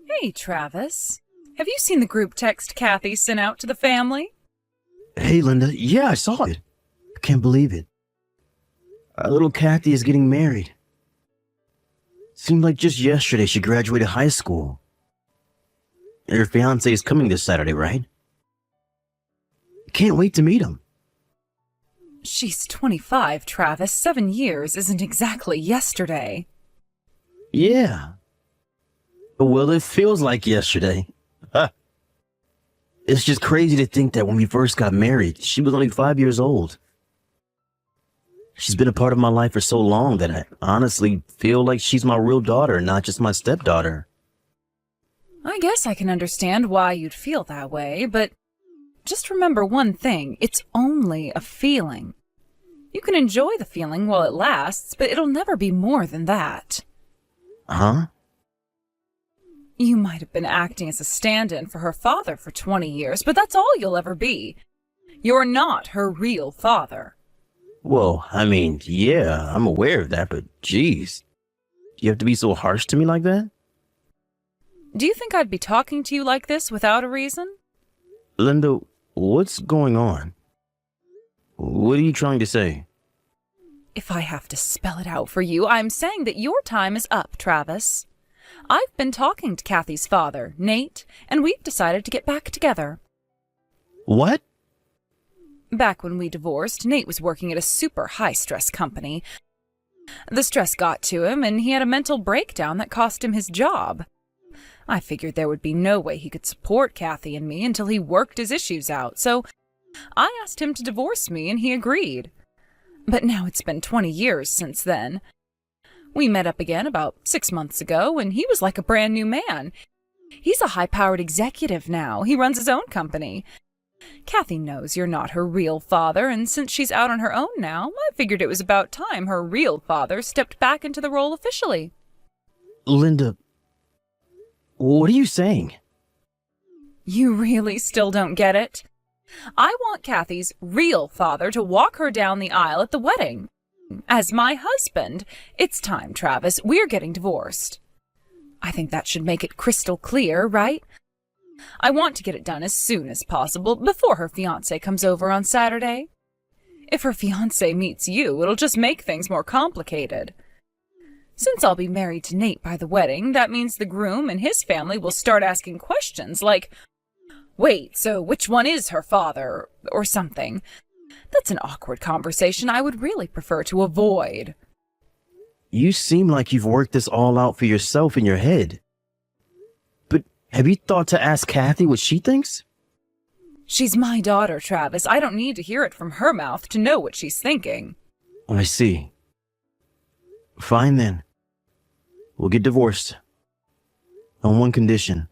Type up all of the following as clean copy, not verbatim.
Hey, Travis. Have you seen the group text Kathy sent out to the family? Hey, Linda. Yeah, I saw it. I can't believe it. Our little Kathy is getting married. Seemed like just yesterday she graduated high school. And her fiancé is coming this Saturday, right? Can't wait to meet him. She's 25, Travis. 7 years isn't exactly yesterday. Yeah. Well, it feels like yesterday. It's just crazy to think that when we first got married, she was only 5 years old. She's been a part of my life for so long that I honestly feel like she's my real daughter, not just my stepdaughter. I guess I can understand why you'd feel that way, but just remember one thing. It's only a feeling. You can enjoy the feeling while it lasts, but it'll never be more than that. Huh? You might have been acting as a stand-in for her father for 20 years, but that's all you'll ever be. You're not her real father. Well, I mean, yeah, I'm aware of that, but geez. You have to be so harsh to me like that? Do you think I'd be talking to you like this without a reason? Linda, what's going on? What are you trying to say? If I have to spell it out for you, I'm saying that your time is up, Travis. I've been talking to Kathy's father, Nate, and we've decided to get back together. What? Back when we divorced, Nate was working at a super high-stress company. The stress got to him, and he had a mental breakdown that cost him his job. I figured there would be no way he could support Kathy and me until he worked his issues out, so I asked him to divorce me, and he agreed. But now it's been 20 years since then. We met up again about 6 months ago, and he was like a brand new man. He's a high-powered executive now. He runs his own company. Kathy knows you're not her real father, and since she's out on her own now, I figured it was about time her real father stepped back into the role officially. Linda, what are you saying? You really still don't get it? I want Kathy's real father to walk her down the aisle at the wedding. As my husband, it's time, Travis. We're getting divorced. I think that should make it crystal clear, right? I want to get it done as soon as possible, before her fiancé comes over on Saturday. If her fiancé meets you, it'll just make things more complicated. Since I'll be married to Nate by the wedding, that means the groom and his family will start asking questions like, "Wait, so which one is her father?" or something. That's an awkward conversation I would really prefer to avoid. You seem like you've worked this all out for yourself in your head. But have you thought to ask Kathy what she thinks? She's my daughter, Travis. I don't need to hear it from her mouth to know what she's thinking. I see. Fine then. We'll get divorced. On one condition.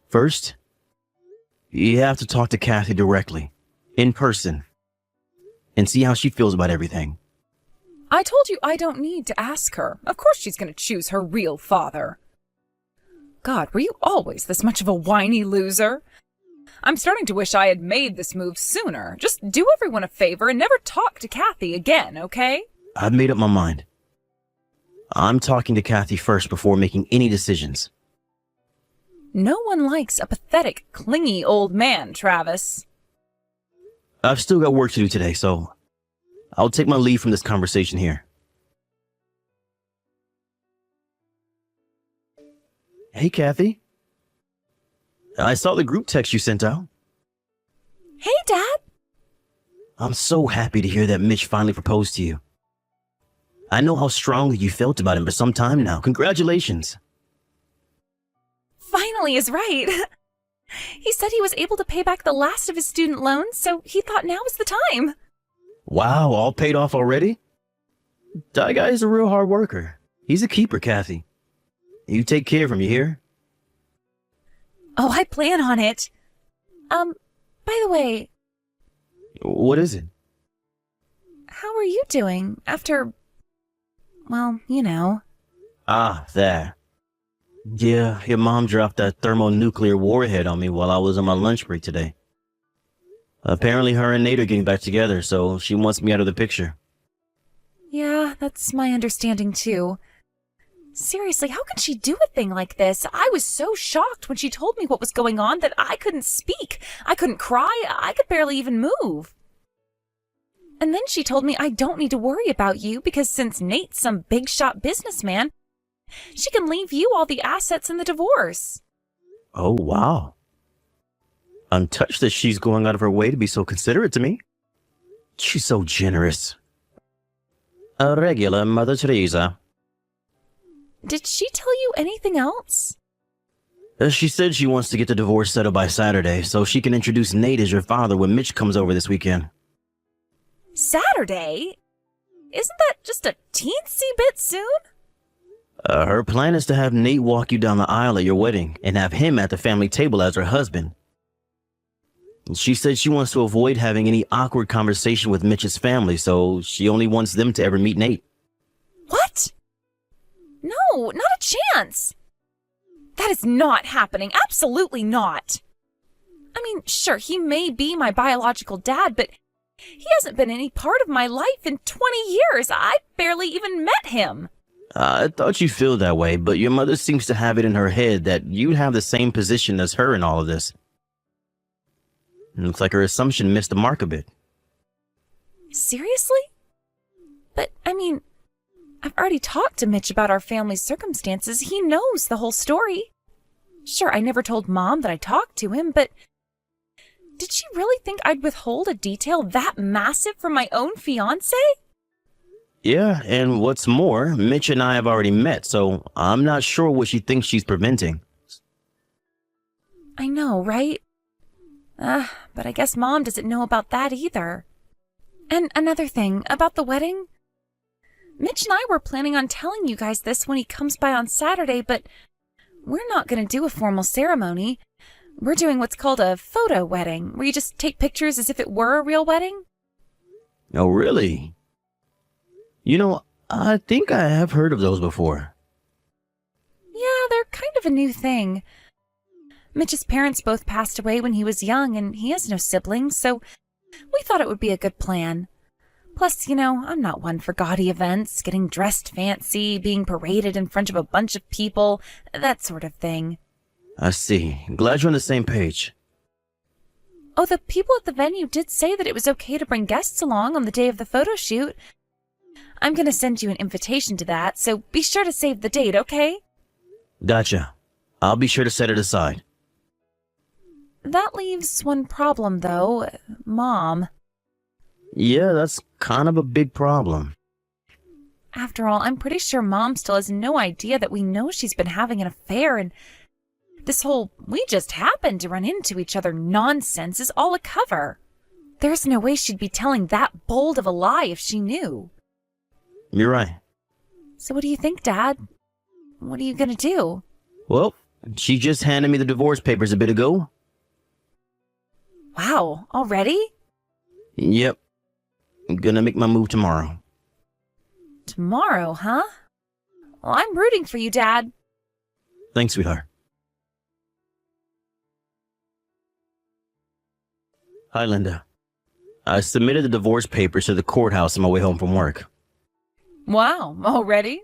First, you have to talk to Kathy directly, in person, and see how she feels about everything. I told you I don't need to ask her. Of course she's going to choose her real father. God, were you always this much of a whiny loser? I'm starting to wish I had made this move sooner. Just do everyone a favor and never talk to Kathy again, okay? I've made up my mind. I'm talking to Kathy first before making any decisions. No one likes a pathetic, clingy old man, Travis. I've still got work to do today, so I'll take my leave from this conversation here. Hey, Kathy. I saw the group text you sent out. Hey, Dad. I'm so happy to hear that Mitch finally proposed to you. I know how strongly you felt about him for some time now. Congratulations. Finally is right. He said he was able to pay back the last of his student loans, so he thought now was the time. Wow, all paid off already? That guy is a real hard worker. He's a keeper, Kathy. You take care of him, you hear? Oh, I plan on it. By the way... What is it? How are you doing after... well, you know. Ah, that. Yeah, your mom dropped that thermonuclear warhead on me while I was on my lunch break today. Apparently her and Nate are getting back together, so she wants me out of the picture. Yeah, that's my understanding too. Seriously, how can she do a thing like this? I was so shocked when she told me what was going on that I couldn't speak. I couldn't cry. I could barely even move. And then she told me I don't need to worry about you because since Nate's some big shot businessman, she can leave you all the assets in the divorce. Oh, wow. I'm touched that she's going out of her way to be so considerate to me. She's so generous. A regular Mother Teresa. Did she tell you anything else? She said she wants to get the divorce settled by Saturday so she can introduce Nate as your father when Mitch comes over this weekend. Saturday? Isn't that just a teensy bit soon? Her plan is to have Nate walk you down the aisle at your wedding and have him at the family table as her husband. She said she wants to avoid having any awkward conversation with Mitch's family, so she only wants them to ever meet Nate. What? No, not a chance. That is not happening. Absolutely not. I mean, sure, he may be my biological dad, but he hasn't been any part of my life in 20 years. I barely even met him. I thought you'd feel that way, but your mother seems to have it in her head that you'd have the same position as her in all of this. It looks like her assumption missed the mark a bit. Seriously? But, I mean, I've already talked to Mitch about our family's circumstances. He knows the whole story. Sure, I never told Mom that I talked to him, but did she really think I'd withhold a detail that massive from my own fiancé? Yeah, and what's more, Mitch and I have already met, so I'm not sure what she thinks she's preventing. I know, right? But I guess Mom doesn't know about that either. And another thing, about the wedding. Mitch and I were planning on telling you guys this when he comes by on Saturday, but we're not going to do a formal ceremony. We're doing what's called a photo wedding, where you just take pictures as if it were a real wedding. Oh, really? You know, I think I have heard of those before. Yeah, they're kind of a new thing. Mitch's parents both passed away when he was young, and he has no siblings, so we thought it would be a good plan. Plus, you know, I'm not one for gaudy events, getting dressed fancy, being paraded in front of a bunch of people, that sort of thing. I see. Glad you're on the same page. Oh, the people at the venue did say that it was okay to bring guests along on the day of the photo shoot. I'm going to send you an invitation to that, so be sure to save the date, okay? Gotcha. I'll be sure to set it aside. That leaves one problem, though. Mom. Yeah, that's kind of a big problem. After all, I'm pretty sure Mom still has no idea that we know she's been having an affair, and this whole "we just happened to run into each other" nonsense is all a cover. There's no way she'd be telling that bold of a lie if she knew. You're right. So what do you think, Dad? What are you gonna do? Well, she just handed me the divorce papers a bit ago. Wow, already? Yep. I'm gonna make my move tomorrow. Tomorrow, huh? Well, I'm rooting for you, Dad. Thanks, sweetheart. Hi, Linda. I submitted the divorce papers to the courthouse on my way home from work. Wow, already?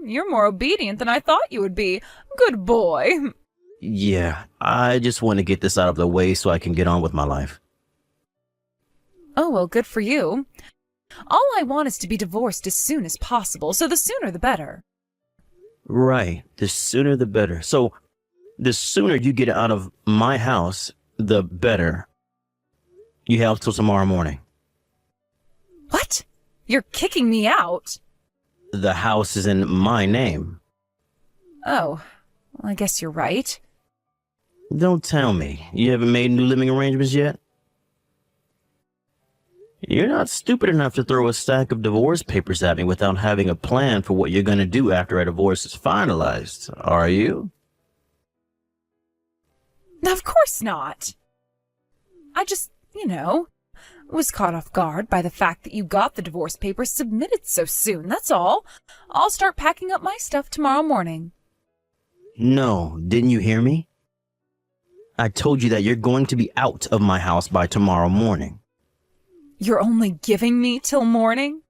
You're more obedient than I thought you would be. Good boy. Yeah, I just want to get this out of the way so I can get on with my life. Oh, well, good for you. All I want is to be divorced as soon as possible, so the sooner the better. Right, the sooner the better. So, the sooner you get out of my house, the better. You have till tomorrow morning. What? You're kicking me out? The house is in my name. Oh, well, I guess you're right. Don't tell me. You haven't made new living arrangements yet? You're not stupid enough to throw a stack of divorce papers at me without having a plan for what you're going to do after a divorce is finalized, are you? Of course not. I just, was caught off guard by the fact that you got the divorce papers submitted so soon, that's all. I'll start packing up my stuff tomorrow morning. No, didn't you hear me? I told you that you're going to be out of my house by tomorrow morning. You're only giving me till morning?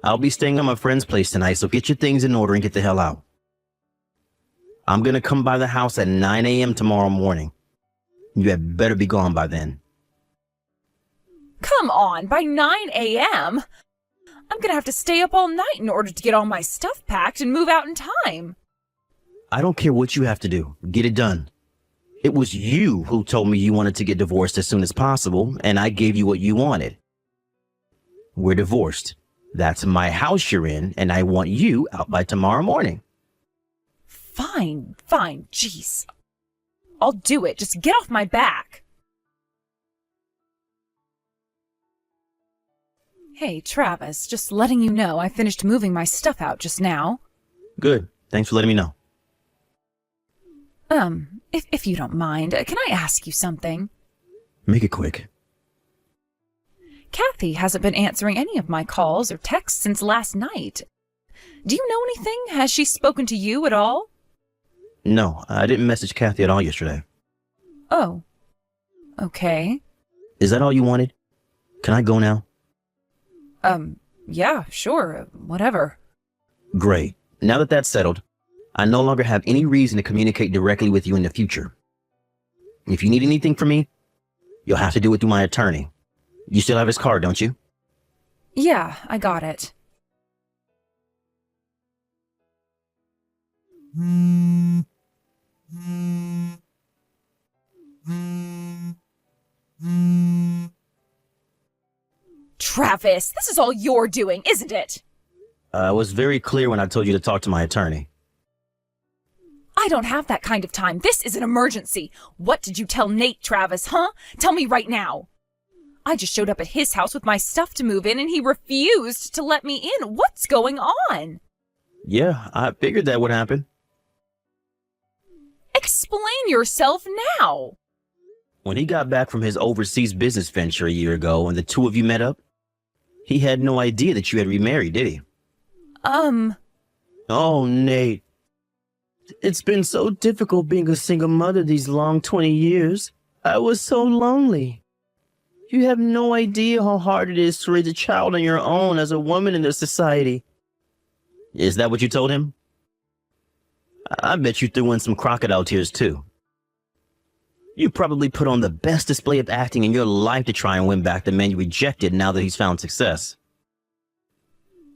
I'll be staying at my friend's place tonight, so get your things in order and get the hell out. I'm gonna come by the house at 9 a.m. tomorrow morning. You had better be gone by then. Come on, by 9 a.m.? I'm gonna have to stay up all night in order to get all my stuff packed and move out in time. I don't care what you have to do. Get it done. It was you who told me you wanted to get divorced as soon as possible, and I gave you what you wanted. We're divorced. That's my house you're in, and I want you out by tomorrow morning. Fine, jeez. I'll do it. Just get off my back. Hey, Travis, just letting you know I finished moving my stuff out just now. Good. Thanks for letting me know. If you don't mind, can I ask you something? Make it quick. Kathy hasn't been answering any of my calls or texts since last night. Do you know anything? Has she spoken to you at all? No, I didn't message Kathy at all yesterday. Oh. Okay. Is that all you wanted? Can I go now? Yeah, sure, whatever. Great. Now that that's settled, I no longer have any reason to communicate directly with you in the future. If you need anything from me, you'll have to do it through my attorney. You still have his card, don't you? Yeah, I got it. Travis, this is all you're doing, isn't it? I was very clear when I told you to talk to my attorney. I don't have that kind of time. This is an emergency. What did you tell Nate, Travis, huh? Tell me right now. I just showed up at his house with my stuff to move in and he refused to let me in. What's going on? Yeah, I figured that would happen. Explain yourself now. When he got back from his overseas business venture a year ago and the two of you met up, he had no idea that you had remarried, did he? Oh, Nate. It's been so difficult being a single mother these long 20 years. I was so lonely. You have no idea how hard it is to raise a child on your own as a woman in this society. Is that what you told him? I bet you threw in some crocodile tears, too. You probably put on the best display of acting in your life to try and win back the man you rejected now that he's found success.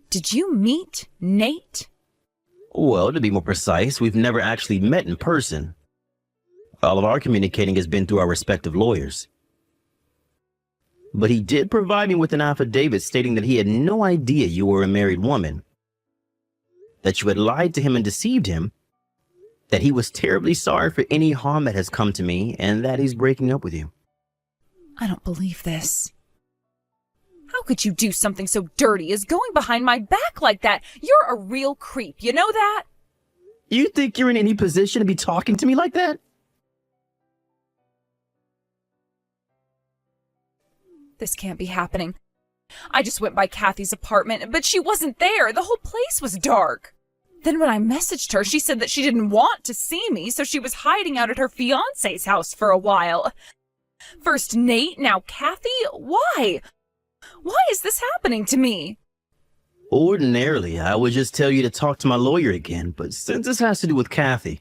Did you meet Nate? Well, to be more precise, we've never actually met in person. All of our communicating has been through our respective lawyers. But he did provide me with an affidavit stating that he had no idea you were a married woman, that you had lied to him and deceived him, that he was terribly sorry for any harm that has come to me, and that he's breaking up with you. I don't believe this. How could you do something so dirty as going behind my back like that? You're a real creep, you know that? You think you're in any position to be talking to me like that? This can't be happening. I just went by Kathy's apartment, but she wasn't there. The whole place was dark. Then when I messaged her, she said that she didn't want to see me, so she was hiding out at her fiancé's house for a while. First Nate, now Kathy? Why? Why is this happening to me? Ordinarily, I would just tell you to talk to my lawyer again, but since this has to do with Kathy,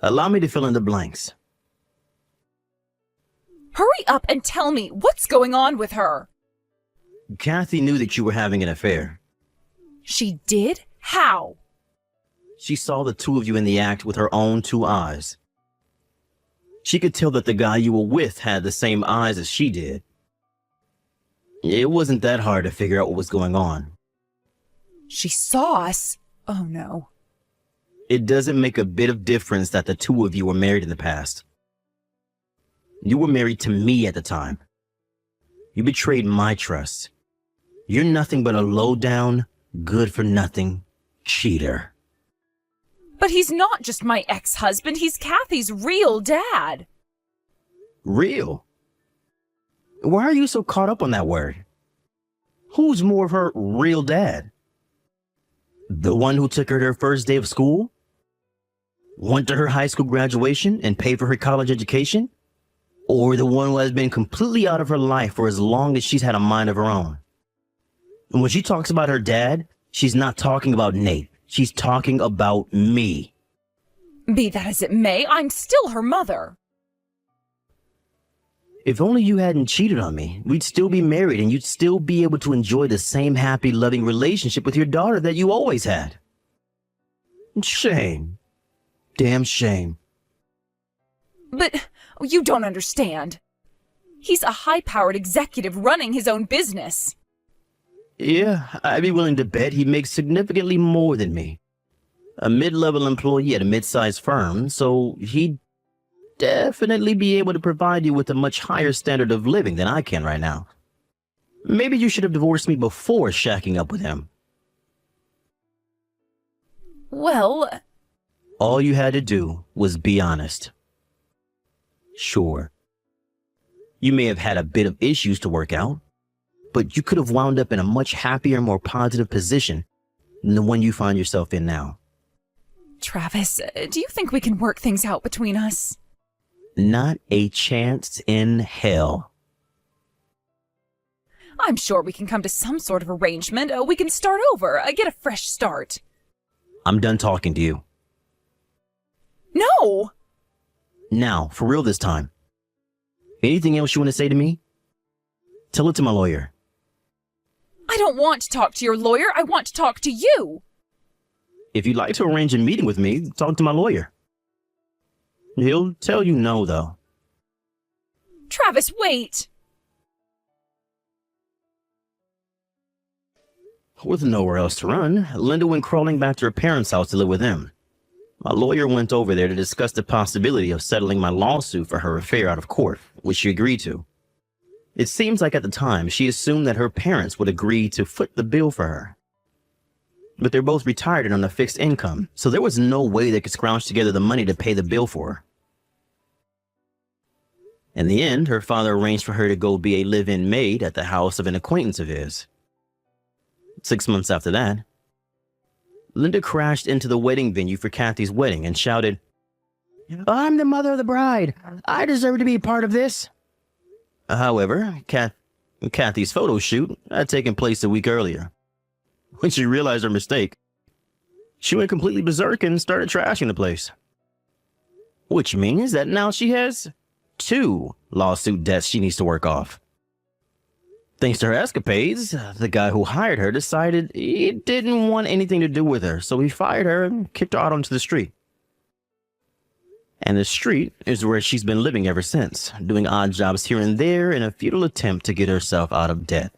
allow me to fill in the blanks. Hurry up and tell me what's going on with her. Kathy knew that you were having an affair. She did? How? She saw the two of you in the act with her own two eyes. She could tell that the guy you were with had the same eyes as she did. It wasn't that hard to figure out what was going on. She saw us? Oh no. It doesn't make a bit of difference that the two of you were married in the past. You were married to me at the time. You betrayed my trust. You're nothing but a low-down, good-for-nothing cheater. But he's not just my ex-husband, he's Kathy's real dad. Real? Why are you so caught up on that word? Who's more of her real dad? The one who took her to her first day of school? Went to her high school graduation and paid for her college education? Or the one who has been completely out of her life for as long as she's had a mind of her own? And when she talks about her dad, she's not talking about Nate. She's talking about me. Be that as it may, I'm still her mother. If only you hadn't cheated on me, we'd still be married and you'd still be able to enjoy the same happy, loving relationship with your daughter that you always had. Shame. Damn shame. But you don't understand. He's a high-powered executive running his own business. Yeah, I'd be willing to bet he makes significantly more than me. A mid-level employee at a mid-sized firm, so he'd definitely be able to provide you with a much higher standard of living than I can right now. Maybe you should have divorced me before shacking up with him. Well, all you had to do was be honest. Sure, you may have had a bit of issues to work out, but you could have wound up in a much happier, more positive position than the one you find yourself in now. Travis, do you think we can work things out between us? Not a chance in hell. I'm sure we can come to some sort of arrangement. We can start over, get a fresh start. I'm done talking to you. No! Now, for real this time. Anything else you want to say to me? Tell it to my lawyer. I don't want to talk to your lawyer. I want to talk to you. If you'd like to arrange a meeting with me, talk to my lawyer. He'll tell you no, though. Travis, wait! With nowhere else to run, Linda went crawling back to her parents' house to live with them. My lawyer went over there to discuss the possibility of settling my lawsuit for her affair out of court, which she agreed to. It seems like at the time she assumed that her parents would agree to foot the bill for her. But they're both retired and on a fixed income, so there was no way they could scrounge together the money to pay the bill for her. In the end, her father arranged for her to go be a live-in maid at the house of an acquaintance of his. 6 months after that, Linda crashed into the wedding venue for Kathy's wedding and shouted, "I'm the mother of the bride. I deserve to be part of this." However, Kathy's photo shoot had taken place a week earlier. When she realized her mistake, she went completely berserk and started trashing the place. Which means that now she has 2 lawsuit debts she needs to work off. Thanks to her escapades, the guy who hired her decided he didn't want anything to do with her, so he fired her and kicked her out onto the street. And the street is where she's been living ever since, doing odd jobs here and there in a futile attempt to get herself out of debt.